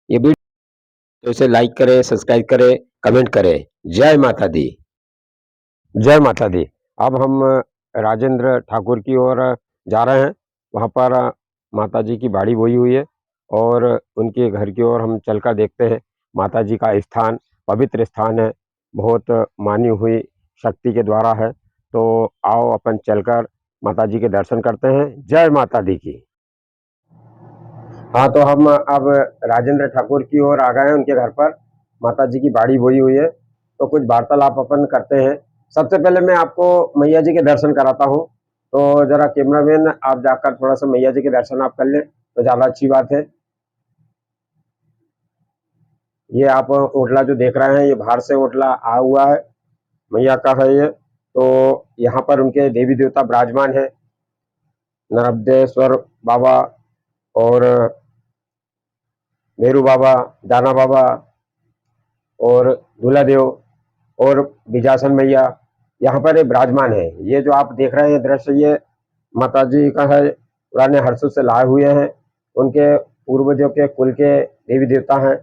ये वीडियो तो इसे लाइक करें, सब्सक्राइब करें, कमेंट करें। जय माता दी। जय माता दी। अब हम राजेंद्र ठाकुर की ओर जा रहे हैं। वहाँ पर माता जी की बाड़ी बोई हुई है और उनके घर की ओर हम चलकर देखते हैं। माता जी का स्थान पवित्र स्थान है, बहुत मानी हुई शक्ति के द्वारा है। तो आओ अपन चलकर माता जी के दर्शन करते हैं। जय माता दी की। हाँ, तो हम अब राजेंद्र ठाकुर की ओर आ गए हैं उनके घर पर। माता जी की बाड़ी बोई हुई है, तो कुछ वार्तालाप अपन करते हैं। सबसे पहले मैं आपको मैया जी के दर्शन कराता हूँ, तो जरा कैमरामैन आप जाकर थोड़ा सा मैया जी के दर्शन आप कर लें तो ज़्यादा अच्छी बात है। ये आप ओटला जो देख रहे हैं, ये बाहर से ओटला आ हुआ है, मैया का है ये। तो यहाँ पर उनके देवी देवता विराजमान है, नर्मदेश्वर बाबा और नेहरू बाबा, दाना बाबा और दूल्हा देव और बिजासन मैया यहाँ पर विराजमान है। ये जो आप देख रहे हैं दृश्य, ये माता जी का है, पुराने हर्षों से लाए हुए हैं। उनके पूर्वजों के कुल के देवी देवता हैं,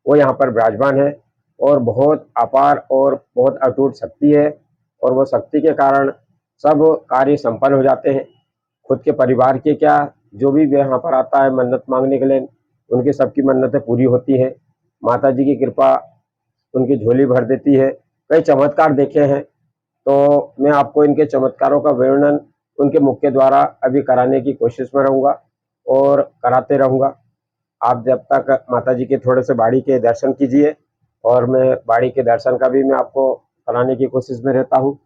वो यहाँ पर विराजमान है और बहुत अपार और बहुत अटूट शक्ति है। और वो शक्ति के कारण सब कार्य संपन्न हो जाते हैं। खुद के परिवार के क्या, जो भी यहाँ पर आता है मन्नत मांगने के लिए, उनकी सबकी मन्नतें पूरी होती हैं। माता जी की कृपा उनकी झोली भर देती है। कई चमत्कार देखे हैं, तो मैं आपको इनके चमत्कारों का वर्णन उनके मुख के द्वारा अभी कराने की कोशिश में रहूँगा और कराते रहूँगा। आप जब तक माता जी के थोड़े से बाड़ी के दर्शन कीजिए और मैं बाड़ी के दर्शन का भी मैं आपको कराने की कोशिश में रहता हूँ।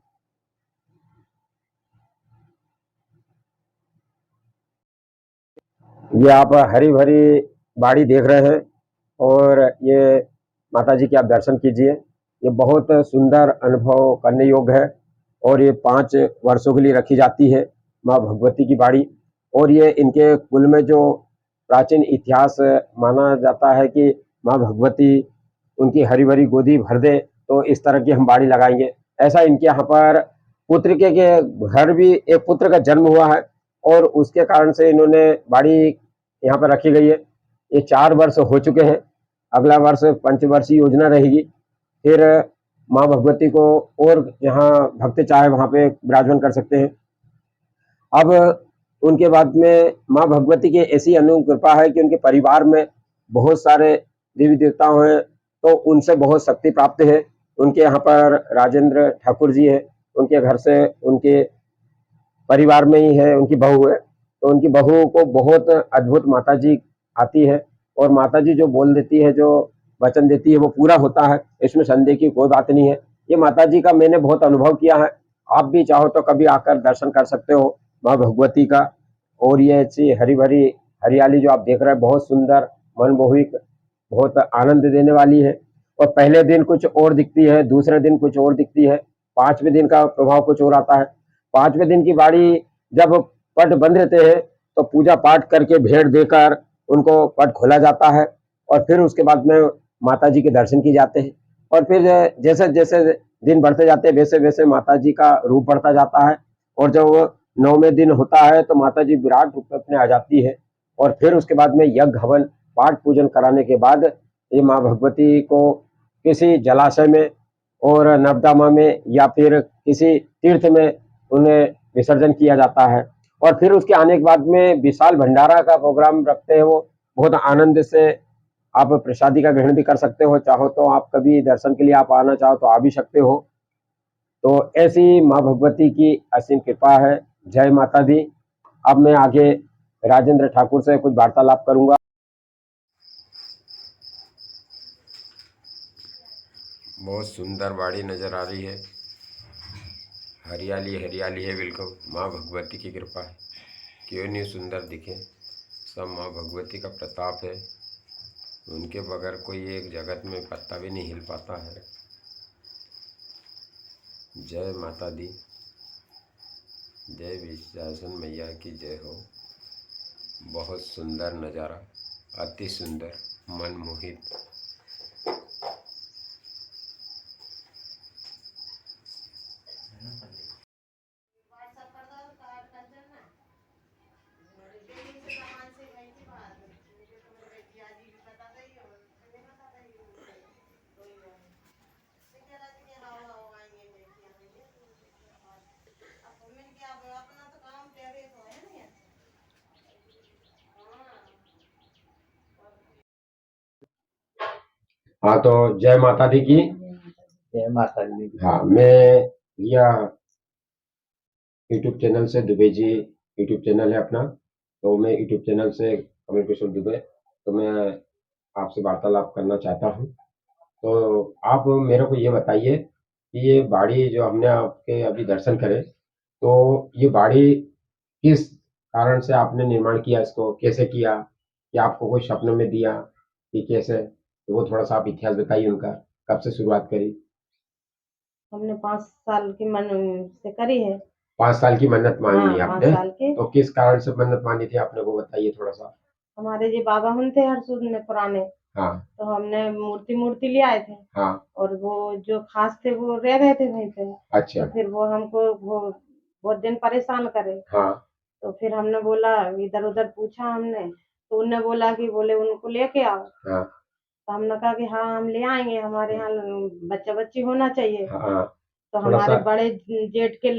ये आप हरी भरी बाड़ी देख रहे हैं और ये माता जी के आप दर्शन कीजिए। ये बहुत सुंदर अनुभव करने योग्य है और ये 5 वर्षों के लिए रखी जाती है माँ भगवती की बाड़ी। और ये इनके कुल में जो प्राचीन इतिहास माना जाता है कि माँ भगवती उनकी हरी भरी गोदी भर दे तो इस तरह की हम बाड़ी लगाएंगे। ऐसा इनके यहाँ पर पुत्र के घर भी एक पुत्र का जन्म हुआ है और उसके कारण से इन्होंने बाड़ी यहाँ पर रखी गई है। ये 4 वर्ष हो चुके हैं, अगला वर्ष पंचवर्षीय योजना रहेगी। फिर माँ भगवती को और जहाँ भक्त चाहे वहाँ पे विराजमान कर सकते हैं। अब उनके बाद में माँ भगवती की ऐसी अनुकृपा है कि उनके परिवार में बहुत सारे देवी देवता हैं, तो उनसे बहुत शक्ति प्राप्त है। उनके यहाँ पर राजेंद्र ठाकुर जी है, उनके घर से उनके परिवार में ही है, उनकी बहू है, तो उनकी बहू को बहुत अद्भुत माता जी आती है और माता जी जो बोल देती है, जो वचन देती है, वो पूरा होता है। इसमें संदेह की कोई बात नहीं है। ये माता जी का मैंने बहुत अनुभव किया है। आप भी चाहो तो कभी आकर दर्शन कर सकते हो माँ भगवती का। और ये ऐसी हरी भरी हरियाली जो आप देख रहे हैं, बहुत सुंदर, मनमोहित, बहुत आनंद देने वाली है। और पहले दिन कुछ और दिखती है, दूसरे दिन कुछ और दिखती है, 5वें दिन का प्रभाव कुछ और आता है। 5वें दिन की बाड़ी जब पट बंद रहते हैं तो पूजा पाठ करके भेंट देकर उनको पट खोला जाता है और फिर उसके बाद में माता जी के दर्शन किए जाते हैं। और फिर जैसे जैसे दिन बढ़ते जाते हैं वैसे वैसे माता जी का रूप बढ़ता जाता है और जब 9वें दिन होता है तो माता जी विराट रूप में आ जाती है। और फिर उसके बाद में यज्ञ हवन पाठ पूजन कराने के बाद ये माँ भगवती को किसी जलाशय में और नर्मदा में या फिर किसी तीर्थ में उन्हें विसर्जन किया जाता है। और फिर उसके आने के बाद में विशाल भंडारा का प्रोग्राम रखते हैं। वो बहुत आनंद से आप प्रसादी का ग्रहण भी कर सकते हो, चाहो तो आप कभी दर्शन के लिए आप आना चाहो तो आ भी सकते हो। तो ऐसी माँ भगवती की असीम कृपा है। जय माता दी। अब मैं आगे राजेंद्र ठाकुर से कुछ वार्तालाप करूंगा। बहुत सुंदर बाड़ी नजर आ रही है, हरियाली हरियाली है बिल्कुल। माँ भगवती की कृपा है, क्यों नहीं सुंदर दिखे। सब माँ भगवती का प्रताप है, उनके बगैर कोई एक जगत में पत्ता भी नहीं हिल पाता है। जय माता दी। जय विश्वासन मैया की जय हो। बहुत सुंदर नज़ारा, अति सुंदर, मनमोहित। हाँ, तो जय माता दी की। जय माता दी। हाँ, मैं यह यूट्यूब चैनल से दुबे जी यूट्यूब चैनल है अपना, तो मैं यूट्यूब चैनल से कम्युनिकेशन दुबे, तो मैं आपसे वार्तालाप करना चाहता हूँ। तो आप मेरे को ये बताइए कि ये बाड़ी जो हमने आपके अभी दर्शन करे, तो ये बाड़ी किस कारण से आपने निर्माण किया, इसको कैसे किया, या आपको कोई स्वप्न में दिया कि कैसे, तो वो थोड़ा सा आप इतिहास बताइए उनका, कब से शुरुआत करी। हमने 5 साल की मन से करी है। 5 साल की मन्नत मांगी हाँ, है 5 आपने, साल की। तो किस कारण से मन्नत मांगी थी आपने, वो बताइए थोड़ा सा। हमारे जी बाबा हुन थे हरसूद में पुराने, हाँ। तो हमने मूर्ति ले आए थे। हाँ। और वो जो खास थे वो रह रहे थे वहीं पे। अच्छा। तो फिर वो हमको वो बहुत दिन परेशान करे। हाँ। तो फिर हमने बोला, इधर उधर पूछा हमने, तो उनने बोला कि बोले उनको लेके आओ। हाँ। तो हमने कहा कि हाँ हम ले आएंगे, हमारे यहाँ बच्चा बच्ची होना चाहिए। हाँ, तो थोड़ा हमारे सा। बड़े जेठ के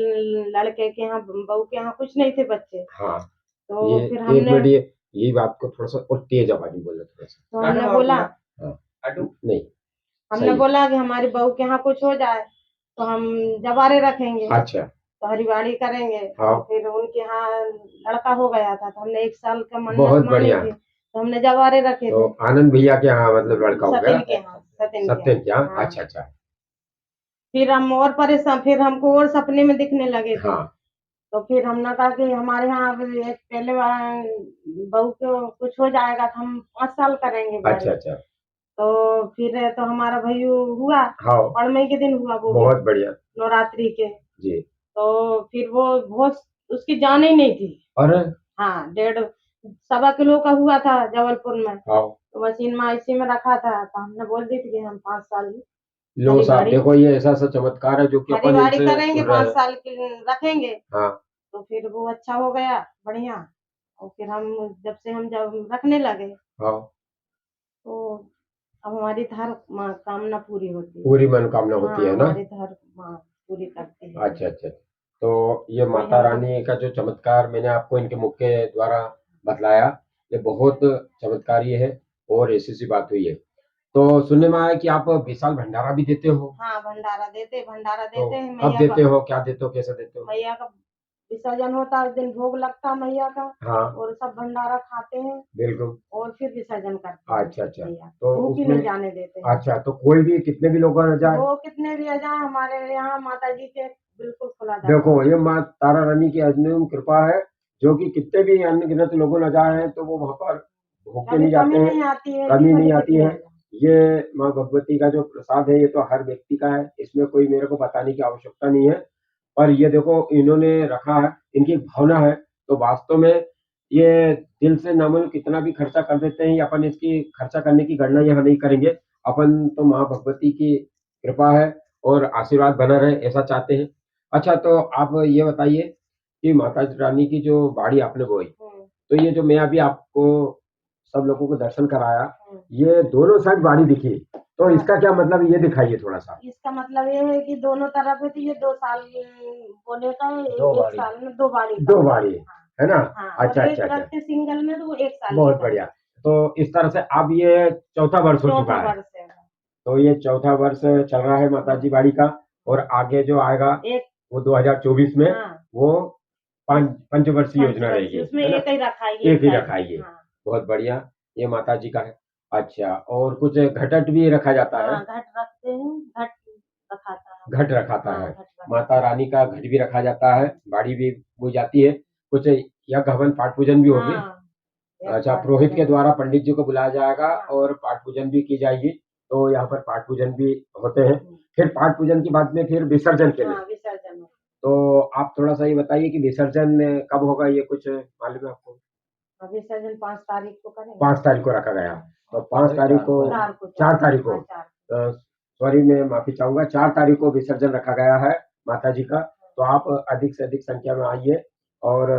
लड़के के यहाँ, बहू के यहाँ कुछ नहीं थे बच्चे। हाँ, तो ये फिर एक हमने मिनट, ये यही बात को थोड़ा सा और तेज आवाज में बोलना थोड़ा सा। तो हमने बोला हाँ। नहीं। हमने सही है। बोला कि हमारी बहू के यहाँ कुछ हो जाए तो हम जवारे रखेंगे, अच्छा। तो हरिवाड़ी करेंगे। हाँ। तो फिर उनके यहाँ लड़का हो गया था, तो हमने 1 साल का मन्नत बहुत मानी बढ़िया। थी, तो हमने जवारे रखे तो थे। आनंद भैया के यहाँ मतलब लड़का हो सतिन गया। के यहाँ, सतिन के सत्यन क्या? यहाँ। अच्छा हाँ। अच्छा। फिर हम और परेशान, फिर हमको और सपने में दिखने लगे थे। हाँ। तो फिर हमने कहा कि हमारे यहाँ अब एक पहले बहू को कुछ हो जाएगा तो हम 5 साल करेंगे बाड़ी। अच्छा अच्छा। तो फिर तो हमारा भैयू हुआ, हाँ। पड़मई के दिन हुआ वो भी, बहुत बढ़िया। नवरात्रि के। जी। तो फिर वो बहुत, उसकी जान ही नहीं थी। और हाँ, 1.25 किलो का हुआ था जबलपुर में। हाँ, तो मशीन में इसी में रखा था, तो हमने बोल दी थी कि हम 5 साल लो हरी साहब बाड़ी देखो, ये ऐसा सा चमत्कार है जो कि हरी अपन बाड़ी इनसे करेंगे, सुन रहे 5 हैं। साल की रखेंगे। हाँ। तो फिर वो अच्छा हो गया, बढ़िया। और फिर हम जब से हम जब रखने लगे, हाँ, तो अब हमारी हर कामना पूरी होती है। पूरी मनोकामना होती हाँ, है ना। हमारी हर माँ पूरी करती है। अच्छा अच्छा। तो ये कोई माता हमको रानी का जो चमत्कार मैंने आपको इनके मुख के द्वारा बतलाया, ये बहुत चमत्कारी है, और ऐसी सी बात हुई है। तो सुनने में आया कि आप विशाल भंडारा भी देते हो। हाँ, भंडारा तो देते हैं कब मैया का। देते हो, क्या देते हो, कैसे देते हो? मैया का विसर्जन होता है, उस दिन भोग लगता है मैया का। हाँ। और सब भंडारा खाते हैं बिल्कुल। और फिर विसर्जन करते हैं अच्छा अच्छा। मैया, तो भूख ही उसमें नहीं जाने देते हैं। अच्छा, तो कोई भी कितने भी लोग आ जाए। वो कितने भी आ जाए, हमारे यहाँ माता जी के बिल्कुल खुला जाता देखो, है। ये माँ तारा रानी की अजन्य कृपा है, जो कि कितने भी अनगिनत लोगों न जाए तो वो वहां पर भूखे कभी नहीं जाते कमी हैं, नहीं आती है जी, कमी भले नहीं आती कितने है। आ जाए। ये माँ भगवती का जो प्रसाद है, ये तो हर व्यक्ति का है, इसमें कोई मेरे को बताने की आवश्यकता नहीं है। पर ये देखो, इन्होंने रखा है, इनकी एक भावना है, तो वास्तव में ये दिल से नामूल कितना भी खर्चा कर देते हैं, अपन इसकी खर्चा करने की गणना यहाँ नहीं करेंगे। अपन तो माँ भगवती की कृपा है और आशीर्वाद बना रहे, ऐसा चाहते हैं। अच्छा, तो आप ये बताइए कि माता रानी की जो बाड़ी आपने बोई, तो ये जो मैं अभी आपको सब लोगों को दर्शन कराया, ये दोनों साइड बाड़ी दिखी, तो हाँ। इसका क्या मतलब, ये दिखाइए थोड़ा सा। इसका मतलब ये है कि दोनों तरफ है, तो ये 2 साल बोने का है, दो एक बाड़ी। साल में 2 बाड़ी का दो होगा। बाड़ी हाँ। है ना। हाँ, अच्छा और अच्छा एक अच्छा। रखते सिंगल में तो वो 1 साल बहुत का है। बढ़िया। तो इस तरह से अब ये चौथा वर्ष हो चुका चौथा है, वर्ष है। तो ये चौथा वर्ष चल रहा है माता जी बाड़ी का, और आगे जो आएगा एक वो 2024 में, हाँ, वो पंचवर्षीय योजना रहेगी, पंचवर्षीय, उसमें है ना। एक ही रखा है, एक ही साइड रखा है ये। हाँ। बहुत बढ़िया। ये माता जी का है। अच्छा, और कुछ घटट भी रखा जाता है। हाँ, घट रखते हैं, घट रखाता है। घट रखाता हाँ, है। घट रखा। माता रानी का घट भी रखा जाता है, बाड़ी भी बोई जाती है। कुछ यज्ञ हवन पाठ पूजन भी होगी। हाँ, एक अच्छा, पाठ पुरोहित के पूजन। द्वारा पंडित जी को बुलाया जाएगा हाँ। और पाठ पूजन भी की जाएगी। तो यहाँ पर पाठ पूजन भी होते हैं। फिर पाठ पूजन के बाद में फिर विसर्जन के लिए, हाँ, विसर्जन। तो आप थोड़ा सा ये बताइए कि विसर्जन कब होगा, ये कुछ मालूम है आपको? विसर्जन 5 तारीख को करेंगे। 5 तारीख को रखा गया, तो 5 तारीख को, 4 तारीख को, हाँ, 4। सॉरी मैं माफी चाहूंगा, 4 तारीख को विसर्जन रखा गया है माता जी का। तो आप अधिक से अधिक संख्या में आइए और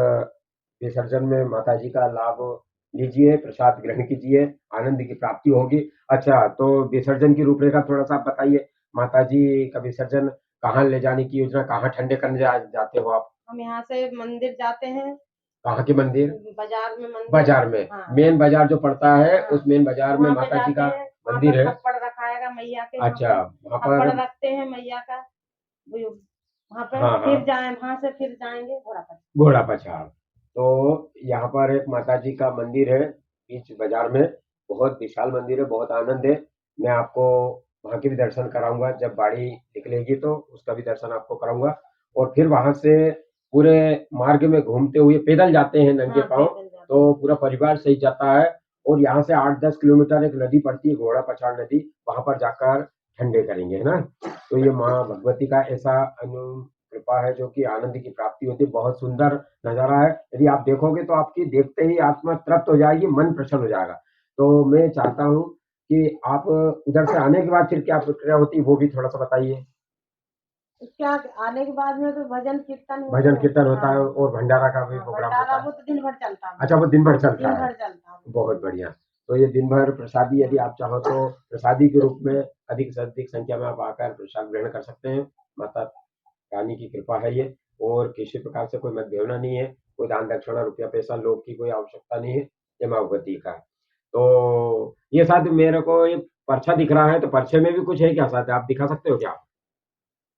विसर्जन में माता जी का लाभ लीजिए, प्रसाद ग्रहण कीजिए, आनंद की प्राप्ति होगी। अच्छा, तो विसर्जन की रूपरेखा थोड़ा सा आप बताइए। माता जी का विसर्जन कहाँ ले जाने की योजना, कहाँ ठंडे करने जाते हो आप? हम यहाँ से मंदिर जाते हैं। कहाँ के मंदिर? बाजार में मंदिर। बाजार में। हाँ। मेन बाजार जो पड़ता है, हाँ। उस मेन बाजार में वहाँ पे माता जी जाते का हैं, वहाँ मंदिर पर है। थप्पड़ रखाएगा मैया के अच्छा वहाँ थप्पड़ पर रखते हैं मैया का, वहाँ पर हाँ फिर हाँ जाए, वहां से फिर जाएंगे घोड़ा पर। घोड़ा पछाड़। तो यहाँ पर एक माता जी का मंदिर है बीच बाजार में, बहुत विशाल मंदिर है, बहुत आनंद है। मैं आपको वहाँ के भी दर्शन कराऊंगा, जब बाड़ी निकलेगी तो उसका भी दर्शन आपको कराऊंगा। और फिर वहां से पूरे मार्ग में घूमते हुए पैदल जाते हैं नंगे हाँ पांव, पैदल जाते तो पूरा परिवार सही जाता है। और यहाँ से 8-10 किलोमीटर एक नदी पड़ती है घोड़ा पछाड़ नदी, वहां पर जाकर ठंडे करेंगे, है ना। तो ये माँ भगवती का ऐसा कृपा है जो कि आनंद की प्राप्ति होती है। बहुत सुंदर नजारा है, यदि आप देखोगे तो आपकी देखते ही आत्मा तृप्त हो जाएगी, मन प्रसन्न हो जाएगा। तो मैं चाहता हूँ कि आप उधर से आने के बाद फिर क्या प्रक्रिया होती है वो भी थोड़ा सा बताइए। क्या आने के बाद में तो भजन कीर्तन होते भजन हैं। कीर्तन होता है हाँ और भंडारा का भी हाँ, प्रोग्राम भंडारा होता वो है। तो दिन भर चलता है, अच्छा वो दिन भर चलता दिन है, भर चलता है। बहुत बढ़िया। तो ये दिन भर प्रसादी, यदि आप चाहो तो प्रसादी के रूप में अधिक से अधिक संख्या में आप आकर प्रसाद ग्रहण कर सकते हैं। माता रानी की कृपा है ये, और किसी प्रकार से कोई मतभेवना नहीं है, कोई दान दक्षिणा रुपया पैसा लोग की कोई आवश्यकता नहीं है, ये माँ भगवती का है। तो ये साथ मेरे को ये पर्चा दिख रहा है, तो पर्चे में भी कुछ है क्या साथ, आप दिखा सकते हो क्या।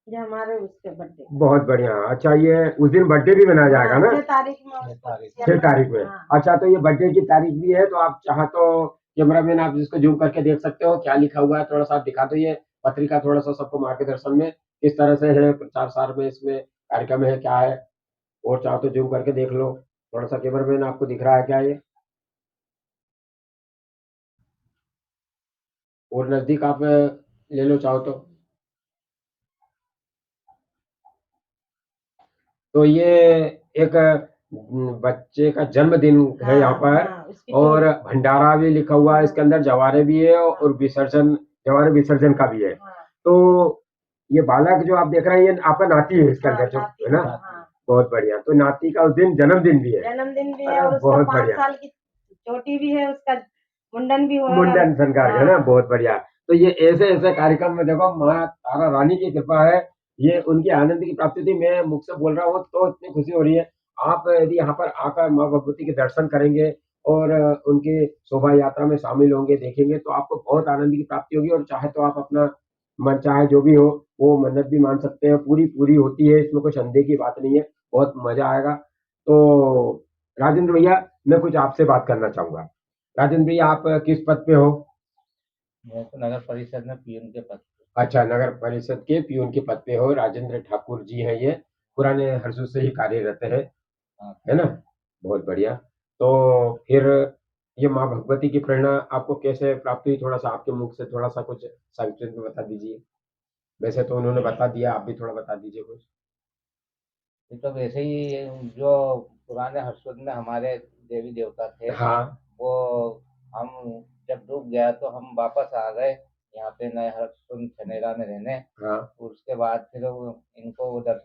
ये हमारे उसके बर्थडे, बहुत बढ़िया। अच्छा ये उस दिन बर्थडे भी मनाया जाएगा हाँ ना, 6 तारीख में 6 उसको तारीख छह तारीख में। हाँ अच्छा तो ये बर्थडे की तारीख भी है, तो आप चाह तो कैमरामैन आप जिसको जूम करके देख सकते हो क्या लिखा हुआ है, थोड़ा सा आप दिखा दो ये पत्रिका, थोड़ा सा सबको मार्गदर्शन में किस तरह से है, प्रचार सार में इसमें कार्यक्रम है क्या है, और चाहो तो जूम करके देख लो। थोड़ा सा कैमरामैन आपको दिख रहा है क्या ये, और नजदीक आप ले लो चाहो तो ये एक बच्चे का जन्मदिन है यहाँ हाँ पर। हाँ उसकी और टोपी, भंडारा भी लिखा हुआ है, इसके हाँ अंदर जवारे भी है हाँ और विसर्जन, जवारे विसर्जन का भी है। हाँ तो ये बालक जो आप देख रहे हैं ये आपका नाती है इसके हाँ अंदर जो, नाती है ना। है, नाती। हाँ बहुत बढ़िया। तो नाती का उस दिन जन्मदिन भी है। जन्मदिन भी है अरे और उसका बहुत 5 बढ़िया। साल की चोटी भी है, उसका मुंडन भी होगा मुंडन संस्कार है ना, हाँ बहुत बढ़िया। तो ये ऐसे ऐसे कार्यक्रम में देखो माँ तारा रानी की कृपा है, ये उनकी आनंद की प्राप्ति थी। मैं मुख से बोल रहा हूँ तो इतनी खुशी हो रही है। आप यदि यहाँ पर आकर माँ भगवती के दर्शन करेंगे और उनकी शोभा यात्रा में शामिल होंगे, देखेंगे, तो आपको बहुत आनंद की प्राप्ति होगी। और चाहे तो आप अपना मन चाहे जो भी हो वो मन्नत भी मान सकते हैं, पूरी पूरी होती है, इसमें कोई संदेह की बात नहीं है, बहुत मजा आएगा। तो राजेंद्र भैया मैं कुछ आपसे बात करना चाहूंगा। राजेंद्र भैया आप किस पद पे हो। मैं तो नगर परिषद में पीएन के पद अच्छा नगर परिषद के पीयून के पद पे हो, राजेंद्र ठाकुर जी हैं ये, पुराने हरसू से ही कार्यरत है हाँ है ना। बहुत बढ़िया। तो फिर ये माँ भगवती की प्रेरणा आपको कैसे प्राप्त हुई, थोड़ा सा आपके मुख से थोड़ा सा कुछ संक्षिप्त में बता दीजिए। वैसे तो उन्होंने बता दिया, आप भी थोड़ा बता दीजिए कुछ। ये तो वैसे ही जो पुराने हर्षोद में हमारे देवी देवता थे, हाँ वो हम जब डूब गया तो हम वापस आ गए यहाँ पे नए हर्षुन छनेरा में रहने। हाँ। उसके बाद फिर इनको उधर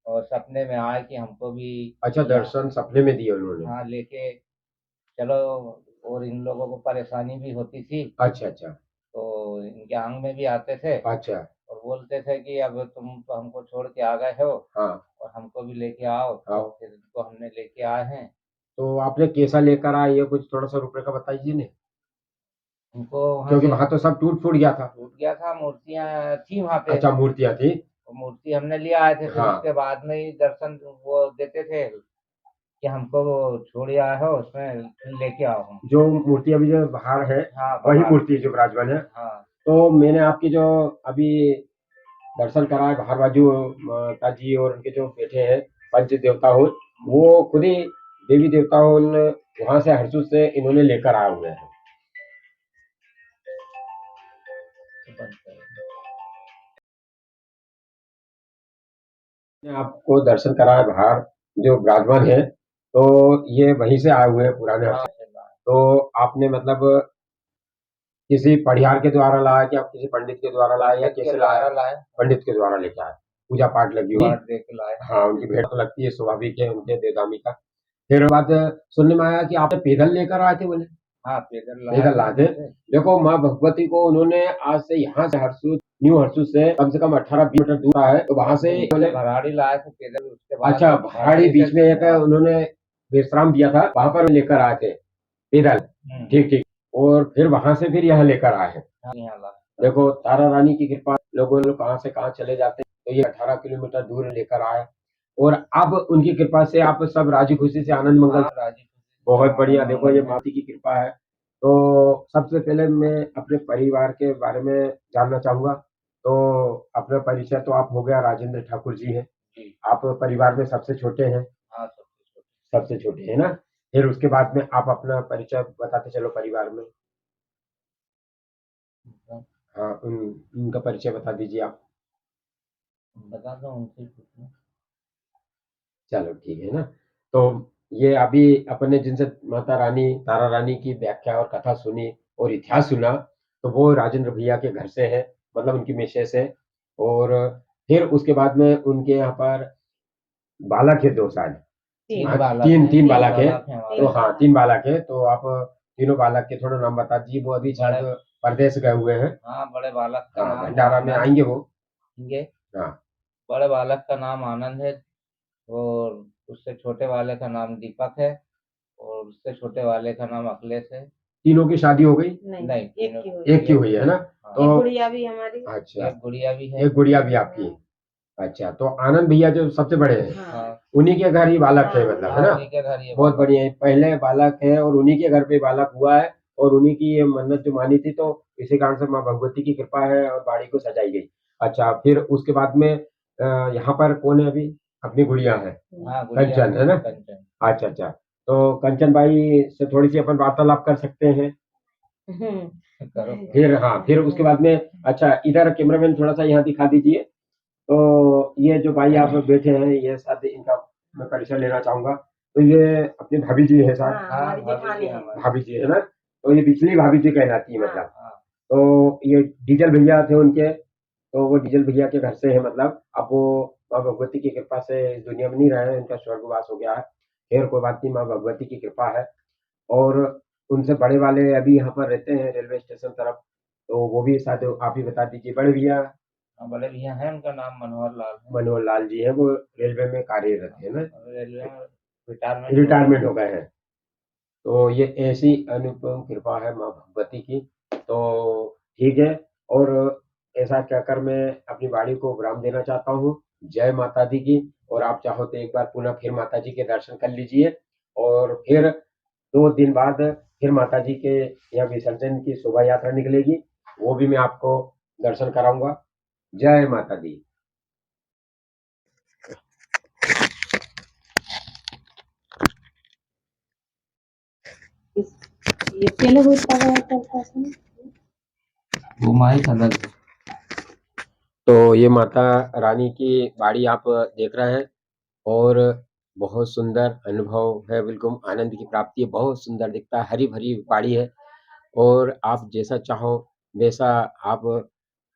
और सपने में आए कि हमको भी अच्छा यहाँ दर्शन सपने में दिए उन्होंने। हाँ लेके चलो। और इन लोगों को परेशानी भी होती थी, अच्छा अच्छा तो इनके आंग में भी आते थे अच्छा। और बोलते थे कि अब तुम तो हमको छोड़ के आ गए हो हाँ और हमको भी लेके आओ। आओ। फिर इनको हमने लेके आए हैं। तो आपने कैसा लेकर आए ये कुछ थोड़ा सा रुपये का बताइए ने, उनको वहां क्योंकि से वहां तो सब टूट फूट गया था। टूट गया था, मूर्तियां थी वहां पे। अच्छा मूर्तियां थी। वो मूर्ति हमने ले आए थे, फिर हाँ उसके बाद में ही दर्शन वो देते थे कि हमको वो छोड़ आए हो उसमें फिर लेके आओ हम। जो मूर्ति अभी जो बाहर है हाँ वही बाहर। मूर्ति जो विराजमान है। हाँ तो मैंने आपकी जो अभी दर्शन कराए बाहर बाजू माता जी और उनके जो बेटे हैं पंच देवता हो, वो खुद ही देवी देवता हो, वहां से हरसू से इन्होंने लेकर आए हुए हैं। तो बंद करो। मैंने आपको दर्शन कराए बाहर जो विराजमान है, तो ये वहीं से आए हुए हैं पुराने हाँ हरसू। तो आपने मतलब किसी पढ़ियार के द्वारा लाया कि आप किसी पंडित के द्वारा लाए या पंडित के कैसे लाया। द्वारा लाए, पंडित के द्वारा लेके आए, पूजा पाठ लगी हुई। पाठ दे के लाए। हाँ उनकी भेंट तो लगती है, स्वाभाविक है उनके देवदामी का। फिर बाद सुनने में आया कि आपने पैदल लेकर आए थे बोले। हाँ पैदल लाए पैदल थे लाए थे। उधर से। देखो माँ भगवती को उन्होंने आज से यहाँ से हरसूद न्यू हरसूद से कम से कम 18-20 मीटर दूर है, तो वहां से ऊपर से भराड़ी लाए थे पैदल, उसके बाद अच्छा भाड़ी से बीच में एक हाँ। उन्होंने विश्राम दिया था, वहां पर लेकर आए थे पैदल। ठीक ठीक। और फिर वहां से फिर यहाँ लेकर आए हैं। हाँ, यहाँ लाए। देखो तारा रानी की कृपा, लोगों लोग कहाँ से कहाँ चले जाते हैं, तो ये 18 किलोमीटर दूर लेकर आए और अब उनकी कृपा से आप सब राजी खुशी से आनंद मंगल। राजी बहुत बढ़िया। देखो ये माता की कृपा है। तो सबसे पहले मैं अपने परिवार के बारे में जानना चाहूंगा। तो अपना परिचय तो आप हो गया, राजेंद्र ठाकुर जी हैं। जी। आप परिवार में सबसे छोटे हैं। हाँ, सबसे छोटे। सबसे छोटे है ना। फिर उसके बाद में आप अपना परिचय बताते चलो परिवार में। हाँ, उनका परिचय बता दीजिए आप। बता दो उनसे पूछना। चलो ठीक है ना। तो ये अभी अपने जिनसे माता रानी तारा रानी की व्याख्या और कथा सुनी और इतिहास सुना, तो वो राजेंद्र भैया के घर से है, मतलब उनकी मिसेस है। और फिर उसके बाद में उनके यहाँ पर बालक है 2 शायद। तीन हाँ, बालक तीन हैं, तीन बालक है। हैं हमारे। तो हाँ, 3 बालक है। तो आप तीनों बालक के थोड़ा नाम बता दीजिए। वो अभी शायद परदेश गए हुए हैं। हाँ, बड़े बालक का हाँ, नाम भंडारा में आनंद आएंगे वो। है। हाँ, बड़े बालक का नाम आनंद है और उससे छोटे वाले का नाम दीपक है और उससे छोटे वाले का नाम अखिलेश है। तीनों की शादी हो गई? नहीं, एक की हुई है ना। हाँ। तो एक गुड़िया भी हमारी। अच्छा, एक गुड़िया भी है। एक गुड़िया भी आपकी। अच्छा, तो आनंद भैया जो सबसे बड़े हैं, हाँ, उन्हीं के घर ही बालक है, हाँ, मतलब है हाँ, ना। उन्हीं के घर ये बहुत बालक। बढ़िया है। पहले बालक है और उन्हीं के घर पे बालक हुआ है और उन्हीं की ये मन्नत जो मानी थी, तो इसी कारण से माँ भगवती की कृपा है और बाड़ी को सजाई गई। अच्छा, फिर उसके बाद में यहाँ पर कौन है अभी? अपनी गुड़िया है, हाँ, गुड़िया कंचन है ना। कंचन। अच्छा अच्छा। तो कंचन भाई से थोड़ी सी अपन वार्तालाप कर सकते हैं। करो। फिर हाँ, फिर उसके बाद में अच्छा, इधर कैमरामैन थोड़ा सा यहाँ दिखा दीजिए। तो ये जो भाई आप बैठे हैं, ये शायद इनका मैं परिचय लेना चाहूंगा। तो ये अपनी भाभी जी है शायद। हाँ, हमारी जेठानी है। भाभी जी है ना। तो ये पिछली भाभी जी कहलाती है हाँ। मतलब। तो ये डीजल भैया थे उनके। तो वो डीजल भैया के घर से है मतलब। अब वो माँ भगवती की कृपा से इस दुनिया में नहीं रहे हैं, इनका स्वर्गवास हो गया है। खैर कोई बात नहीं, माँ भगवती की कृपा है। और उनसे बड़े वाले अभी यहाँ पर रहते हैं रेलवे स्टेशन तरफ। तो वो भी शायद आप ही बता दीजिए। बड़े भैया हाँ, बड़े भैया हैं, उनका नाम मनोहर लाल है। मनोहर लाल जी है, वो रेलवे में कार्यरत है ना। रेलवे में रिटायरमेंट रिटायरमेंट हो गए हैं। तो ये ऐसी अनुपम कृपा है माँ भगवती की। तो ठीक है। और ऐसा कहकर मैं अपनी वाणी को विराम देना चाहता हूँ। जय माता दी की। और आप चाहो तो एक बार पुनः फिर माता जी के दर्शन कर लीजिए। और फिर 2 दिन बाद फिर माता जी के यहाँ विसर्जन की शोभा यात्रा निकलेगी, वो भी मैं आपको दर्शन कराऊंगा। जय माता दी। ये तेलुगु चलता है। वो माइक अलग है। तो ये माता रानी की बाड़ी आप देख रहे हैं और बहुत सुंदर अनुभव है, बिल्कुल आनंद की प्राप्ति है। बहुत सुंदर दिखता है, हरी भरी बाड़ी है। और आप जैसा चाहो वैसा आप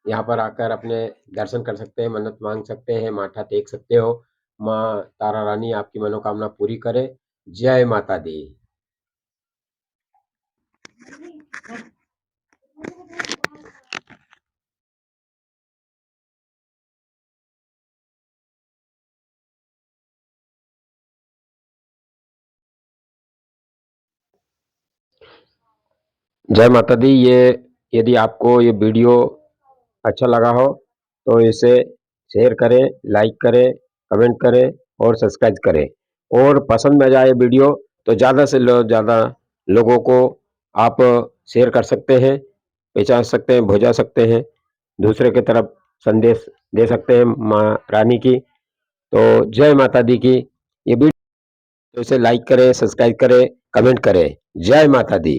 यहाँ पर आकर अपने दर्शन कर सकते हैं, मन्नत मांग सकते हैं, माथा टेक सकते हो। माँ तारा रानी आपकी मनोकामना पूरी करे। जय माता दी। जय माता दी। ये यदि आपको ये वीडियो अच्छा लगा हो तो इसे शेयर करें, लाइक करें, कमेंट करें और सब्सक्राइब करें। और पसंद में जाए वीडियो तो ज़्यादा से ज़्यादा लोगों को आप शेयर कर सकते हैं, पहुँचा सकते हैं, भेजा सकते हैं, दूसरे की तरफ संदेश दे सकते हैं माँ रानी की। तो जय माता दी की। ये वीडियो तो इसे लाइक करें, सब्सक्राइब करें, कमेंट करें। जय माता दी।